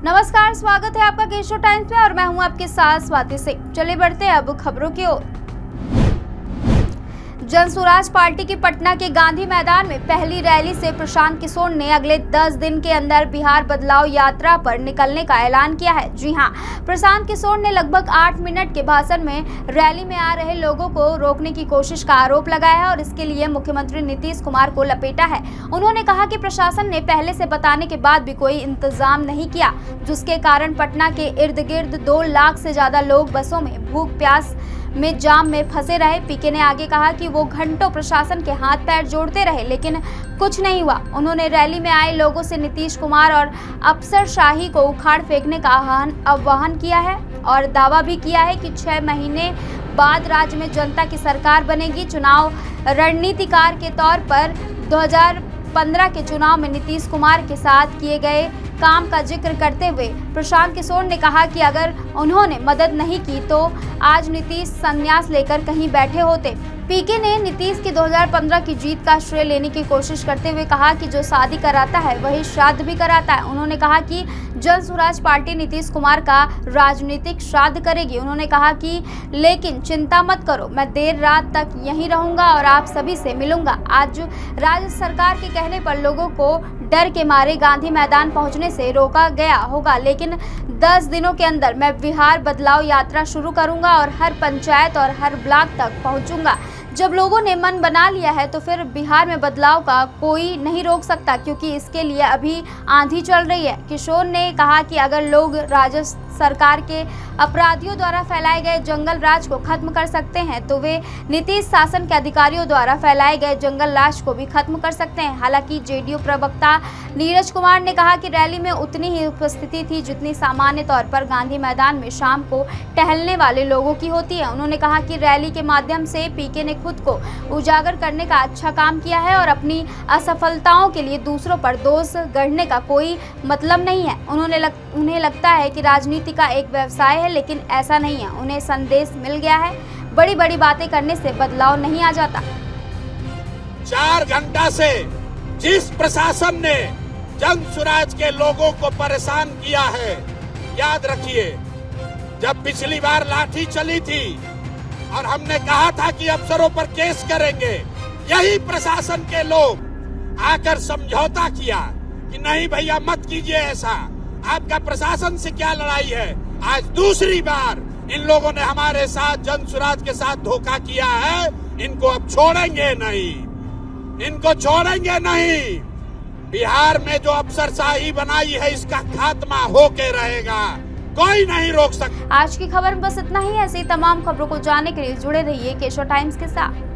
नमस्कार, स्वागत है आपका केशव टाइम्स में और मैं हूं आपके साथ स्वाति सिंह। चलिए बढ़ते हैं अब खबरों की ओर। जन स्वराज पार्टी की पटना के गांधी मैदान में पहली रैली से प्रशांत किशोर ने अगले 10 दिन के अंदर बिहार बदलाव यात्रा पर निकलने का ऐलान किया है। जी हां, प्रशांत किशोर ने लगभग 8 मिनट के भाषण में रैली में आ रहे लोगों को रोकने की कोशिश का आरोप लगाया है और इसके लिए मुख्यमंत्री नीतीश कुमार को लपेटा है। उन्होंने कहा कि प्रशासन ने पहले से बताने के बाद भी कोई इंतजाम नहीं किया, जिसके कारण पटना के इर्द गिर्द 2 लाख से ज्यादा लोग बसों में भूख प्यास में जाम में फंसे रहे। पीके ने आगे कहा कि वो घंटों प्रशासन के हाथ पैर जोड़ते रहे लेकिन कुछ नहीं हुआ। उन्होंने रैली में आए लोगों से नीतीश कुमार और अफसरशाही को उखाड़ फेंकने का आह्वान किया है और दावा भी किया है कि 6 महीने बाद राज्य में जनता की सरकार बनेगी। चुनाव रणनीतिकार के तौर पर 2015 के चुनाव में नीतीश कुमार के साथ किए गए काम का जिक्र करते हुए प्रशांत किशोर ने कहा कि अगर उन्होंने मदद नहीं की तो आज नीतीश संन्यास लेकर कहीं बैठे होते। पीके ने नीतीश की 2015 की जीत का श्रेय लेने की कोशिश करते हुए कहा कि जो शादी कराता है वही श्राद्ध भी कराता है। उन्होंने कहा कि जन स्वराज पार्टी नीतीश कुमार का राजनीतिक श्राद्ध करेगी। उन्होंने कहा कि लेकिन चिंता मत करो, मैं देर रात तक यहीं रहूंगा और आप सभी से मिलूंगा। आज राज्य सरकार के कहने पर लोगों को डर के मारे गांधी मैदान पहुंचने से रोका गया होगा, लेकिन 10 दिनों के अंदर मैं बिहार बदलाव यात्रा शुरू करूंगा और हर पंचायत और हर ब्लॉक तक पहुंचूंगा। जब लोगों ने मन बना लिया है तो फिर बिहार में बदलाव का कोई नहीं रोक सकता, क्योंकि इसके लिए अभी आंधी चल रही है। किशोर ने कहा कि अगर लोग राज्य सरकार के अपराधियों द्वारा फैलाए गए जंगल राज को खत्म कर सकते हैं तो वे नीतीश शासन के अधिकारियों द्वारा फैलाए गए जंगल राज को भी खत्म कर सकते हैं। हालांकि जेडीयू प्रवक्ता नीरज कुमार ने कहा कि रैली में उतनी ही उपस्थिति थी जितनी सामान्य तौर पर गांधी मैदान में शाम को टहलने वाले लोगों की होती है। उन्होंने कहा कि रैली के माध्यम से पीके ने खुद को उजागर करने का अच्छा काम किया है और अपनी असफलताओं के लिए दूसरों पर दोष गढ़ने का कोई मतलब नहीं है। उन्हें लगता है कि राजनीति का एक व्यवसाय है, लेकिन ऐसा नहीं है। उन्हें संदेश मिल गया है, बड़ी बड़ी बातें करने से बदलाव नहीं आ जाता। 4 घंटा से जिस प्रशासन ने जन स्वराज के लोगों को परेशान किया है, याद रखिए जब पिछली बार लाठी चली थी और हमने कहा था कि अफसरों पर केस करेंगे, यही प्रशासन के लोग आकर समझौता किया कि नहीं भैया मत कीजिए ऐसा, आपका प्रशासन से क्या लड़ाई है। आज दूसरी बार इन लोगों ने हमारे साथ जन स्वराज के साथ धोखा किया है, इनको अब छोड़ेंगे नहीं, इनको छोड़ेंगे नहीं। बिहार में जो अफसरशाही बनाई है इसका खात्मा होके रहेगा, कोई नहीं रोक सकता। आज की खबर में बस इतना ही। ऐसी तमाम खबरों को जानने के लिए जुड़े रहिए केशव टाइम्स के साथ।